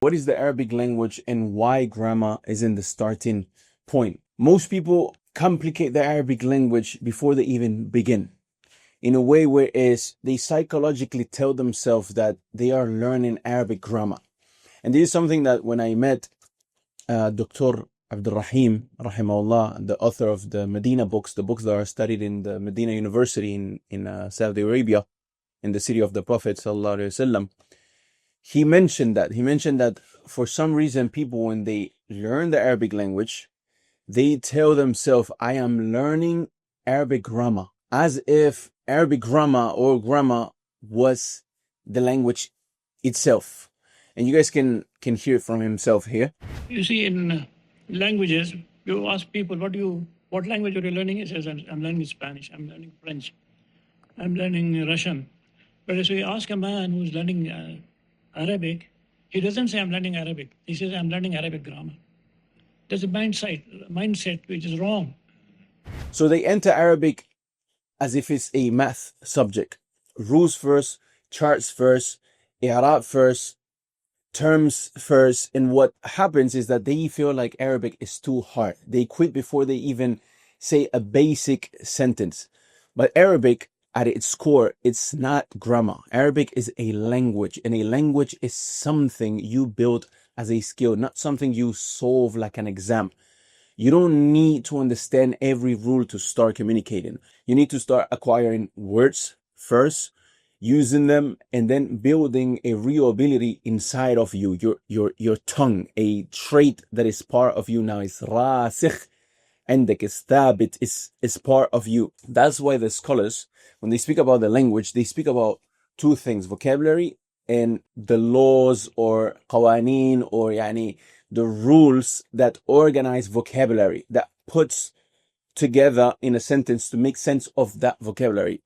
What is the Arabic language and why grammar is in the starting point? Most people complicate the Arabic language before they even begin, in a way where they psychologically tell themselves that they are learning Arabic grammar. And this is something that when I met Dr. Abdul Rahim, rahimahullah, the author of the Medina books, the books that are studied in the Medina University in Saudi Arabia, in the city of the Prophet sallallahu alaihi wasallam, he mentioned that for some reason people, when they learn the Arabic language, they tell themselves, I am learning Arabic grammar, as if Arabic grammar was the language itself. And you guys can hear it from himself here. You see, in languages, you ask people, what language are you learning? He says, I'm learning Spanish, I'm learning French, I'm learning Russian. But if you ask a man who's learning Arabic, he doesn't say, I'm learning Arabic. He says, I'm learning Arabic grammar. There's a mindset which is wrong. So they enter Arabic as if it's a math subject. Rules first, charts first, i'rab first, terms first. And what happens is that they feel like Arabic is too hard. They quit before they even say a basic sentence. But Arabic, at its core, it's not grammar. Arabic is a language, and a language is something you build as a skill, not something you solve like an exam. You don't need to understand every rule to start communicating. You need to start acquiring words first, using them, and then building a real ability inside of you, your tongue, a trait that is part of you now. Is rasikh عندك, is thabit, is part of you. That's why the scholars, when they speak about the language, they speak about two things: vocabulary and the laws or qawaneen, or the rules that organize vocabulary, that puts together in a sentence to make sense of that vocabulary.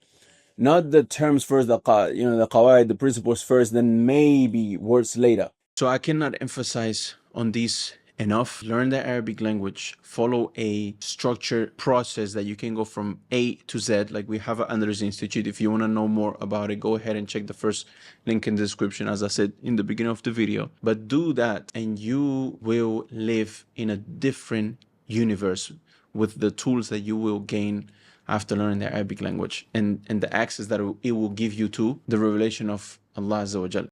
Not the terms first, the qawaid, the principles first, then maybe words later. So I cannot emphasize on these enough. Learn the Arabic language, follow a structured process that you can go from A to Z, like we have at Andres Institute. If you want to know more about it, go ahead and check the first link in the description, as I said in the beginning of the video. But do that and you will live in a different universe with the tools that you will gain after learning the Arabic language, and the access that it will give you to the revelation of Allah Azza wa Jal.